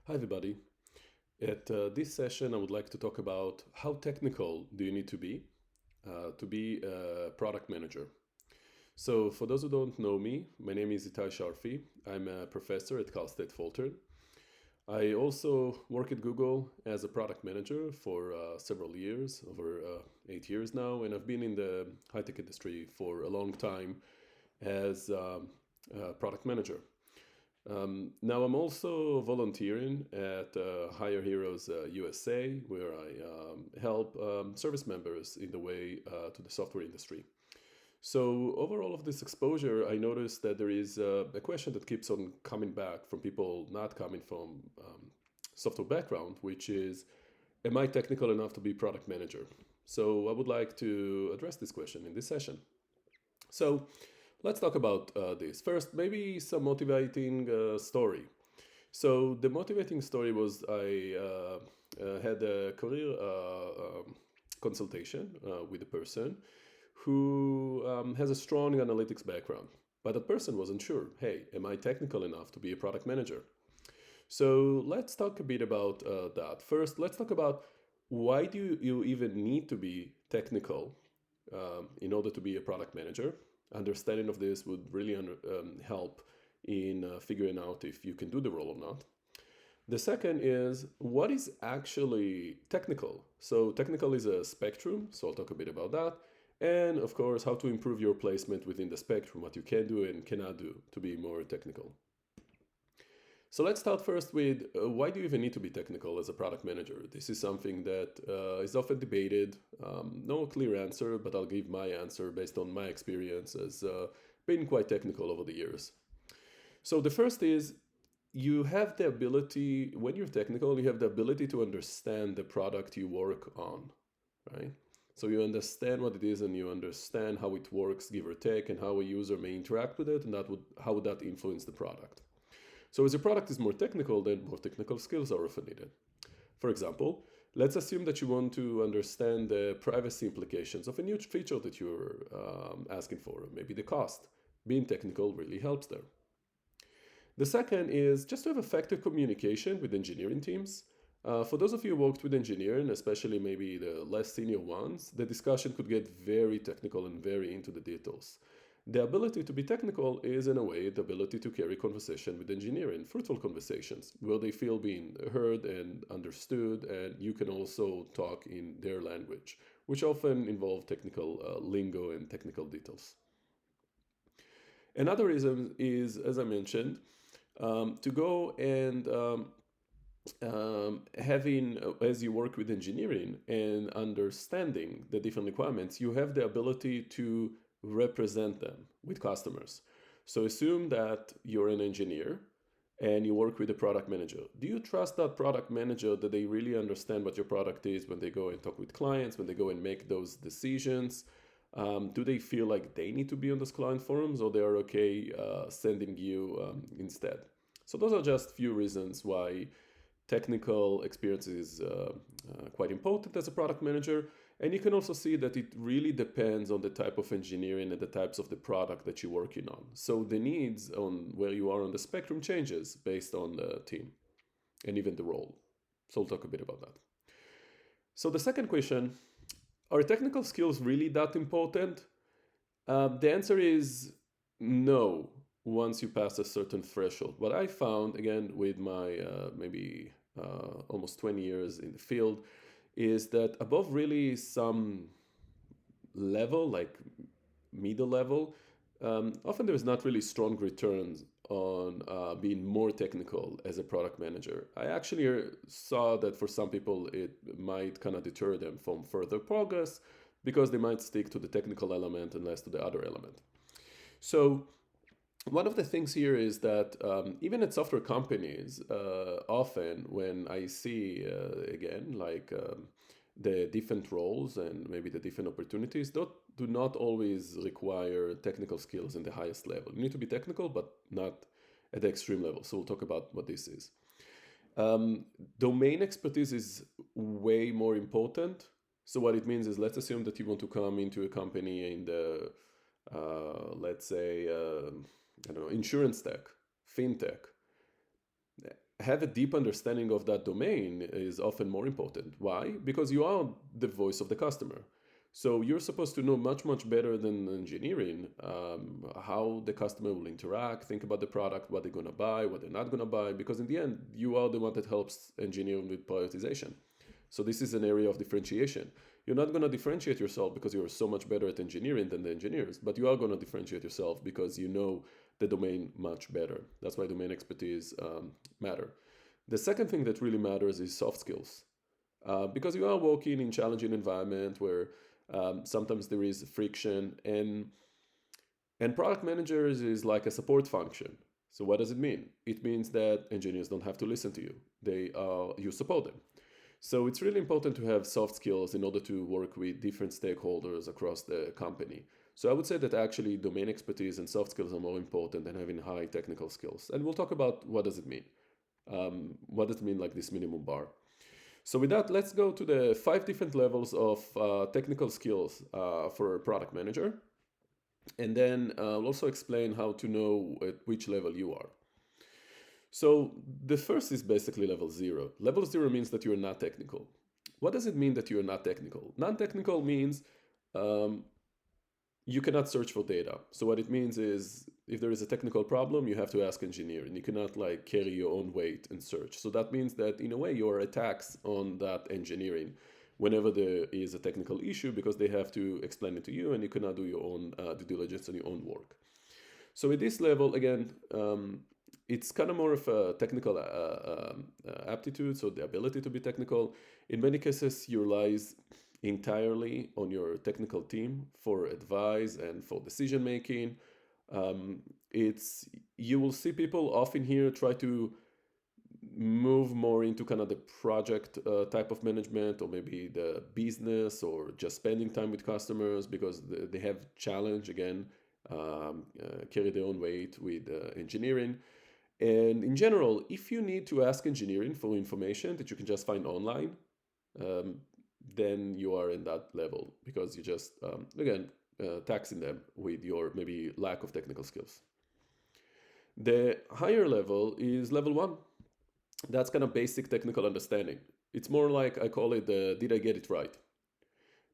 Hi everybody. At this session, I would like to talk about how technical do you need to be a product manager. So for those who don't know me, my name is Itay Sharfi. I'm a professor at Cal State Fullerton. I also work at Google as a product manager for several years, over 8 years now, and I've been in the high-tech industry for a long time as a product manager. Now I'm also volunteering at Hire Heroes USA, where I help service members in the way to the software industry. So over all of this exposure, I noticed that there is a question that keeps on coming back from people not coming from software background, which is, am I technical enough to be product manager? So I would like to address this question in this session. So let's talk about this. First, maybe some motivating story. So the motivating story was I had a career consultation with a person who has a strong analytics background. But that person wasn't sure, hey, am I technical enough to be a product manager? So let's talk a bit about that. First, let's talk about why do you even need to be technical in order to be a product manager. Understanding of this would really help in figuring out if you can do the role or not. The second is, what is actually technical? So technical is a spectrum, so I'll talk a bit about that. And of course, how to improve your placement within the spectrum, what you can do and cannot do to be more technical. So let's start first with why do you even need to be technical as a product manager? This is something that is often debated. No clear answer, but I'll give my answer based on my experience as being quite technical over the years. So the first is you have the ability, when you're technical, you have the ability to understand the product you work on, right? So you understand what it is and you understand how it works, give or take, and how a user may interact with it, and how would that influence the product. So as your product is more technical, then more technical skills are often needed. For example, let's assume that you want to understand the privacy implications of a new feature that you're asking for, maybe the cost. Being technical really helps there. The second is just to have effective communication with engineering teams. For those of you who worked with engineering, especially maybe the less senior ones, the discussion could get very technical and very into the details. The ability to be technical is, in a way, the ability to carry conversation with engineering, fruitful conversations, where they feel being heard and understood, and you can also talk in their language, which often involve technical lingo and technical details. Another reason is, as I mentioned, to go and having, as you work with engineering and understanding the different requirements, you have the ability to represent them with customers. So assume that you're an engineer and you work with a product manager. Do you trust that product manager that they really understand what your product is when they go and talk with clients, when they go and make those decisions? Do they feel like they need to be on those client forums, or they are okay sending you instead? So those are just few reasons why technical experience is quite important as a product manager. And you can also see that it really depends on the type of engineering and the types of the product that you're working on. So the needs on where you are on the spectrum changes based on the team and even the role. So we'll talk a bit about that. So the second question, are technical skills really that important? The answer is no, once you pass a certain threshold. What I found, again, with my maybe almost 20 years in the field, is that above really some level, like middle level, often there is not really strong returns on being more technical as a product manager. I actually saw that for some people it might kind of deter them from further progress because they might stick to the technical element and less to the other element. So one of the things here is that even at software companies, often when I see, again, like the different roles and maybe the different opportunities, do not always require technical skills in the highest level. You need to be technical, but not at the extreme level. So we'll talk about what this is. Domain expertise is way more important. So what it means is, let's assume that you want to come into a company in the, let's say, I don't know, insurance tech, fintech. have a deep understanding of that domain is often more important. Why? Because you are the voice of the customer. So you're supposed to know much, much better than engineering how the customer will interact, think about the product, what they're going to buy, what they're not going to buy, because in the end, you are the one that helps engineering with prioritization. So this is an area of differentiation. You're not going to differentiate yourself because you're so much better at engineering than the engineers, but you are going to differentiate yourself because you know the domain much better. That's why domain expertise matter. The second thing that really matters is soft skills, because you are working in challenging environment where sometimes there is friction, and product managers is like a support function. So what does it mean? It means that engineers don't have to listen to you. You support them. So it's really important to have soft skills in order to work with different stakeholders across the company. So I would say that actually domain expertise and soft skills are more important than having high technical skills. And we'll talk about what does it mean. What does it mean, like this minimum bar? So with that, let's go to the 5 different levels of technical skills for a product manager. And then I'll also explain how to know at which level you are. So the first is basically level 0. Level 0 means that you're not technical. What does it mean that you're not technical? Non-technical means you cannot search for data. So what it means is if there is a technical problem, you have to ask engineering. You cannot like carry your own weight and search. So that means that in a way you are a tax on that engineering whenever there is a technical issue, because they have to explain it to you and you cannot do your own due diligence on your own work. So at this level, again, it's kind of more of a technical aptitude, so the ability to be technical. In many cases, you relies entirely on your technical team for advice and for decision making. You will see people often here try to move more into kind of the project type of management, or maybe the business, or just spending time with customers because they have challenge again, carry their own weight with engineering. And in general, if you need to ask engineering for information that you can just find online, then you are in that level because you just, again, taxing them with your maybe lack of technical skills. The higher level is level 1. That's kind of basic technical understanding. It's more like, I call it the did I get it right?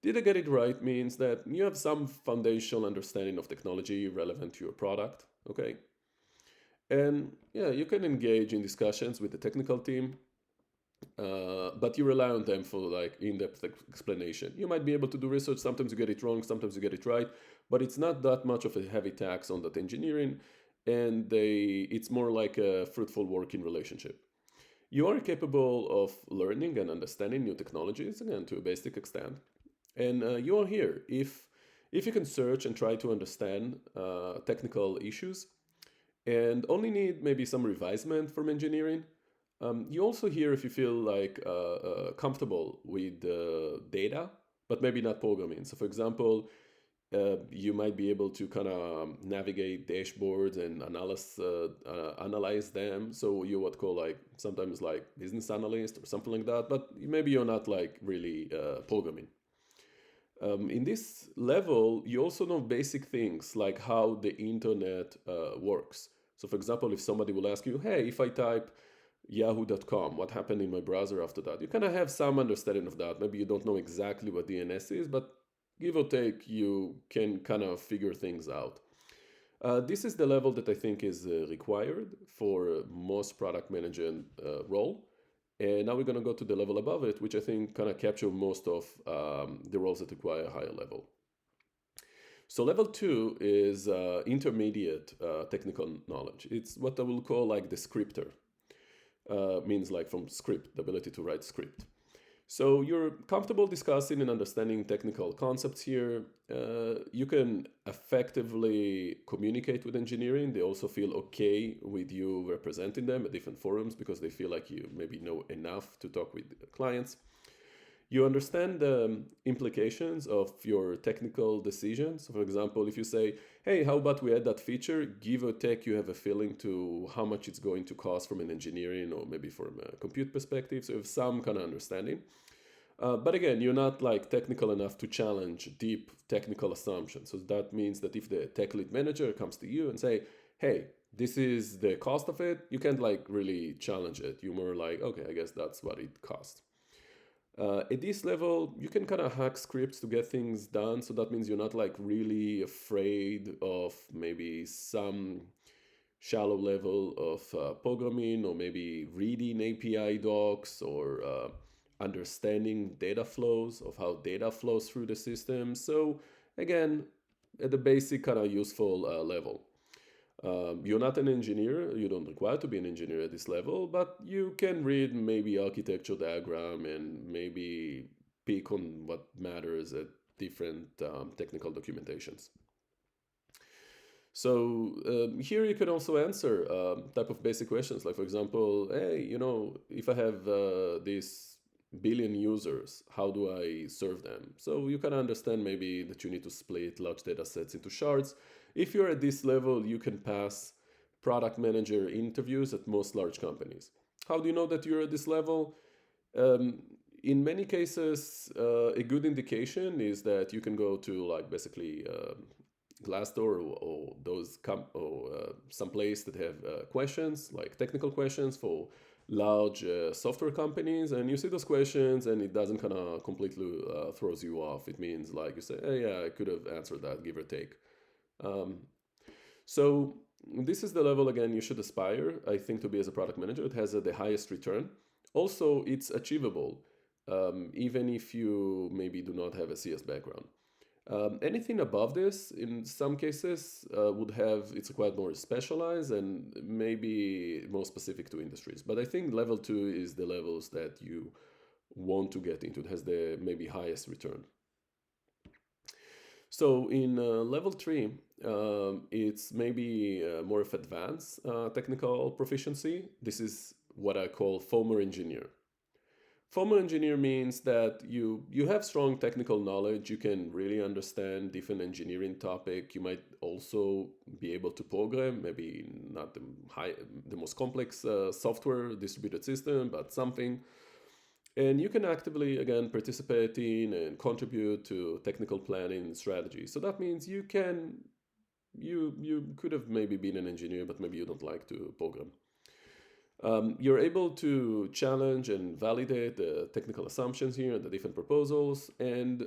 Did I get it right means that you have some foundational understanding of technology relevant to your product, okay? And yeah, you can engage in discussions with the technical team, but you rely on them for like in-depth explanation. You might be able to do research. Sometimes you get it wrong, sometimes you get it right, but it's not that much of a heavy tax on that engineering, and it's more like a fruitful working relationship. You are capable of learning and understanding new technologies, again, to a basic extent. And you are here. If you can search and try to understand technical issues and only need maybe some revisement from engineering, you also here if you feel like comfortable with data, but maybe not programming. So for example, you might be able to kind of navigate dashboards and analyze them. So you would call like sometimes like business analyst or something like that, but maybe you're not like really programming. In this level, you also know basic things like how the internet works. So for example, if somebody will ask you, hey, if I type yahoo.com, what happened in my browser after that? You kind of have some understanding of that. Maybe you don't know exactly what DNS is, but give or take, you can kind of figure things out. This is the level that I think is required for most product management role. And now we're going to go to the level above it, which I think kind of capture most of the roles that require a higher level. So level 2 is intermediate technical knowledge. It's what I will call like the scripter. Means like from script, the ability to write script. So you're comfortable discussing and understanding technical concepts here. You can effectively communicate with engineering. They also feel okay with you representing them at different forums because they feel like you maybe know enough to talk with clients. You understand the implications of your technical decisions. So for example, if you say, hey, how about we add that feature, give or take, you have a feeling to how much it's going to cost from an engineering or maybe from a compute perspective. So you have some kind of understanding. But again, you're not like technical enough to challenge deep technical assumptions. So that means that if the tech lead manager comes to you and say, hey, this is the cost of it. You can't like really challenge it. You're more like, okay, I guess that's what it costs. At this level, you can kind of hack scripts to get things done. So that means you're not like really afraid of maybe some shallow level of programming, or maybe reading API docs, or understanding data flows of how data flows through the system. So again, at the basic kind of useful level. You're not an engineer, you don't require to be an engineer at this level, but you can read maybe architecture diagram and maybe pick on what matters at different technical documentations. So here you can also answer type of basic questions, like for example, hey, if I have this billion users, how do I serve them? So you can understand maybe that you need to split large data sets into shards. If you're at this level, you can pass product manager interviews at most large companies. How do you know that you're at this level? Um, in many cases, a good indication is that you can go to like basically Glassdoor, or some place that have questions, like technical questions for large software companies, and you see those questions and it doesn't kind of completely throws you off. It means like you say, hey, yeah, I could have answered that, give or take. Um, so this is the level again you should aspire, I think, to be as a product manager. It has the highest return. Also, it's achievable, even if you maybe do not have a CS background. Anything above this, in some cases, would have it's quite more specialized and maybe more specific to industries. But I think level two is the levels that you want to get into. It has the maybe highest return. So in level three, it's maybe more of advanced technical proficiency. This is what I call former engineer. Formal engineer means that you have strong technical knowledge. You can really understand different engineering topic. You might also be able to program, maybe not the most complex software distributed system, but something. And you can actively again participate in and contribute to technical planning strategy. So that means you could have maybe been an engineer, but maybe you don't like to program. You're able to challenge and validate the technical assumptions here and the different proposals. And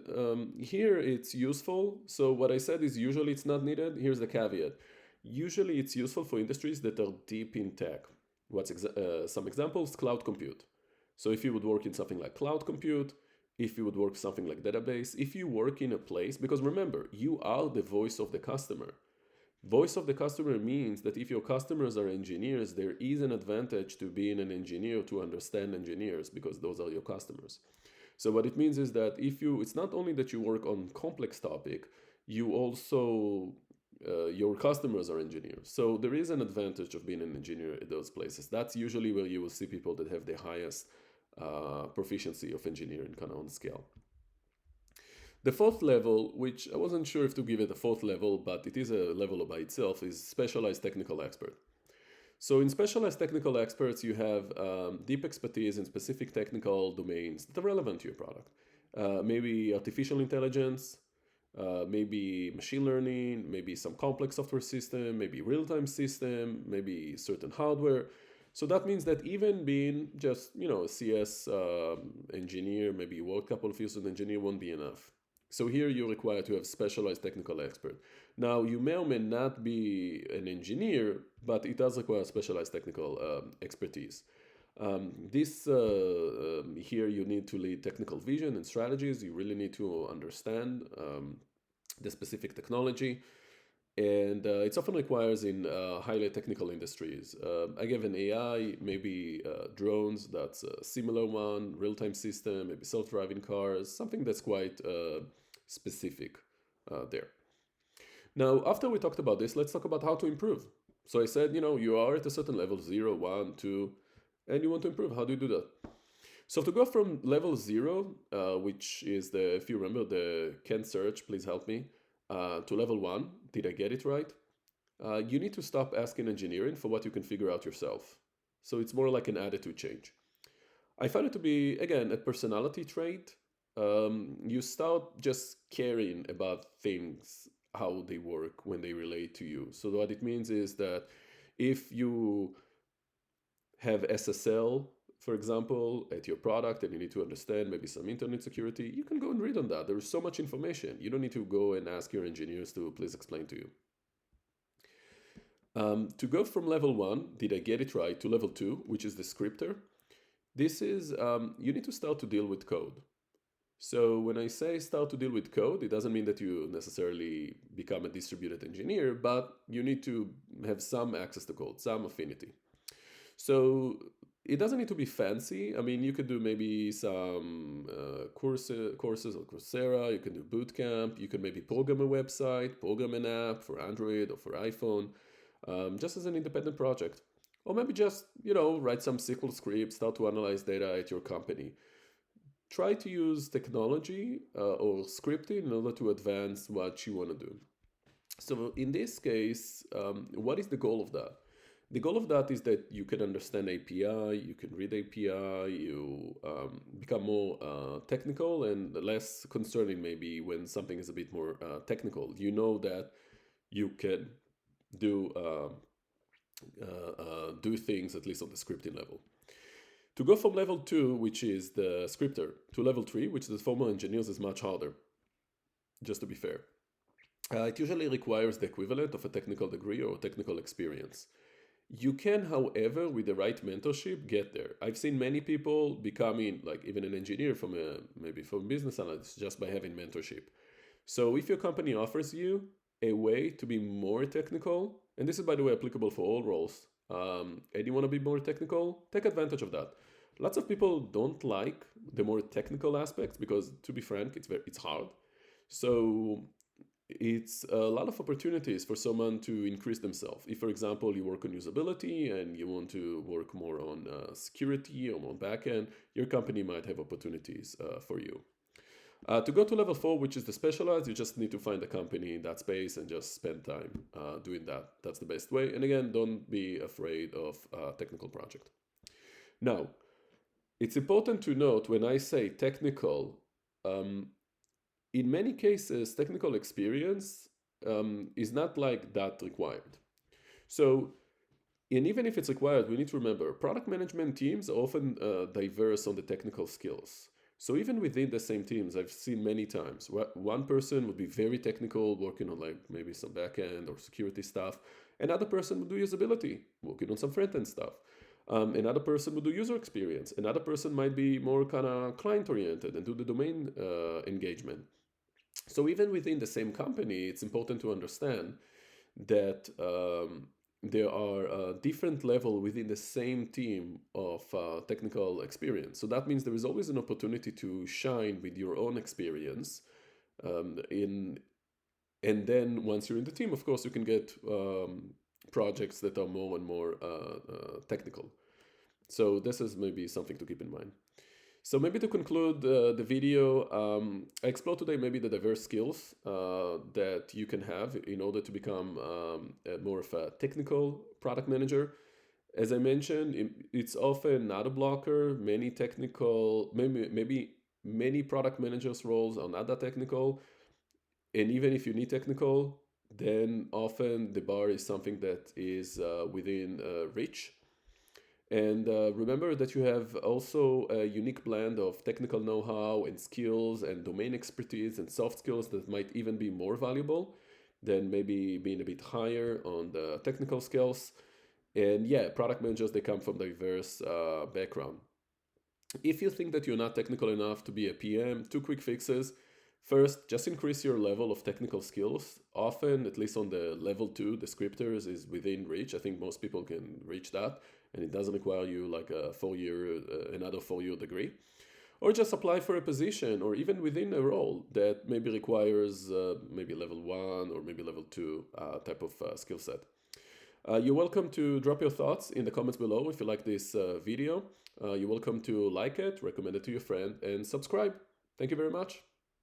here it's useful. So what I said is usually it's not needed. Here's the caveat. Usually it's useful for industries that are deep in tech. Some examples? Cloud compute. So if you would work in something like cloud compute, if you would work something like database, if you work in a place, because remember, you are the voice of the customer. Voice of the customer means that if your customers are engineers, there is an advantage to being an engineer, to understand engineers, because those are your customers. So what it means is that it's not only that you work on complex topic, you also, your customers are engineers. So there is an advantage of being an engineer at those places. That's usually where you will see people that have the highest proficiency of engineering kind of on scale. The fourth level, which I wasn't sure if to give it a fourth level, but it is a level by itself, is specialized technical expert. So in specialized technical experts, you have deep expertise in specific technical domains that are relevant to your product. Maybe artificial intelligence, maybe machine learning, maybe some complex software system, maybe real-time system, maybe certain hardware. So that means that even being just, a CS engineer, maybe you work a couple of years as an engineer, won't be enough. So here you're required to have specialized technical expert. Now, you may or may not be an engineer, but it does require specialized technical expertise. Here you need to lead technical vision and strategies. You really need to understand the specific technology. And it often requires in highly technical industries. I gave an AI, maybe drones, that's a similar one, real-time system, maybe self-driving cars, something that's quite specific there. Now, after we talked about this, let's talk about how to improve. So I said, you are at a certain level, 0, 1, 2, and you want to improve. How do you do that? So to go from level 0, which is if you remember the can search, please help me, to level 1, did I get it right? You need to stop asking engineering for what you can figure out yourself. So it's more like an attitude change. I find it to be, again, a personality trait. You start just caring about things, how they work when they relate to you. So what it means is that If you have SSL, for example, at your product and you need to understand maybe some internet security, you can go and read on that. There is so much information. You don't need to go and ask your engineers to please explain to you. To go from level 1, did I get it right, to level 2, which is the scripter, this is, you need to start to deal with code. So when I say start to deal with code, it doesn't mean that you necessarily become a distributed engineer, but you need to have some access to code, some affinity. So it doesn't need to be fancy. I mean, you could do maybe some courses on Coursera, you can do bootcamp, you can maybe program a website, program an app for Android or for iPhone, just as an independent project. Or maybe just, write some SQL scripts, start to analyze data at your company. Try to use technology or scripting in order to advance what you want to do. So in this case, what is the goal of that? The goal of that is that you can understand API, you can read API, you become more technical and less concerning maybe when something is a bit more technical. You know that you can do things at least on the scripting level. To go from level 2, which is the scripter, to level 3, which is the formal engineers, is much harder, just to be fair. It usually requires the equivalent of a technical degree or technical experience. You can, however, with the right mentorship, get there. I've seen many people becoming like even an engineer maybe from business analyst just by having mentorship. So if your company offers you a way to be more technical, and this is by the way applicable for all roles, and you want to be more technical, take advantage of that. Lots of people don't like the more technical aspects because, to be frank, it's hard. So it's a lot of opportunities for someone to increase themselves. If, for example, you work on usability and you want to work more on security or more backend, your company might have opportunities for you. To go to level 4, which is the specialized, you just need to find a company in that space and just spend time doing that. That's the best way. And again, don't be afraid of a technical project. Now, it's important to note when I say technical, in many cases, technical experience is not like that required. So, and even if it's required, we need to remember product management teams are often diverse on the technical skills. So even within the same teams, I've seen many times one person would be very technical, working on like maybe some backend or security stuff. Another person would do usability, working on some front-end stuff. Another person would do user experience. Another person might be more kind of client-oriented and do the domain engagement. So even within the same company, it's important to understand that there are different levels within the same team of technical experience. So that means there is always an opportunity to shine with your own experience. And then once you're in the team, of course, you can get projects that are more and more technical. So this is maybe something to keep in mind. So maybe to conclude the video, I explored today maybe the diverse skills that you can have in order to become more of a technical product manager. As I mentioned, it's often not a blocker. Many technical, maybe many product managers' roles are not that technical. And even if you need technical, then often the bar is something that is within reach. And remember that you have also a unique blend of technical know-how and skills and domain expertise and soft skills that might even be more valuable than maybe being a bit higher on the technical skills. And yeah, product managers, they come from diverse background. If you think that you're not technical enough to be a PM, 2 quick fixes. First, just increase your level of technical skills. Often, at least on the level 2, the scripters is within reach. I think most people can reach that. And it doesn't require you like a another 4-year degree. Or just apply for a position or even within a role that maybe requires maybe level 1 or maybe level 2 type of skill set. You're welcome to drop your thoughts in the comments below if you like this video. You're welcome to like it, recommend it to your friend, and subscribe. Thank you very much.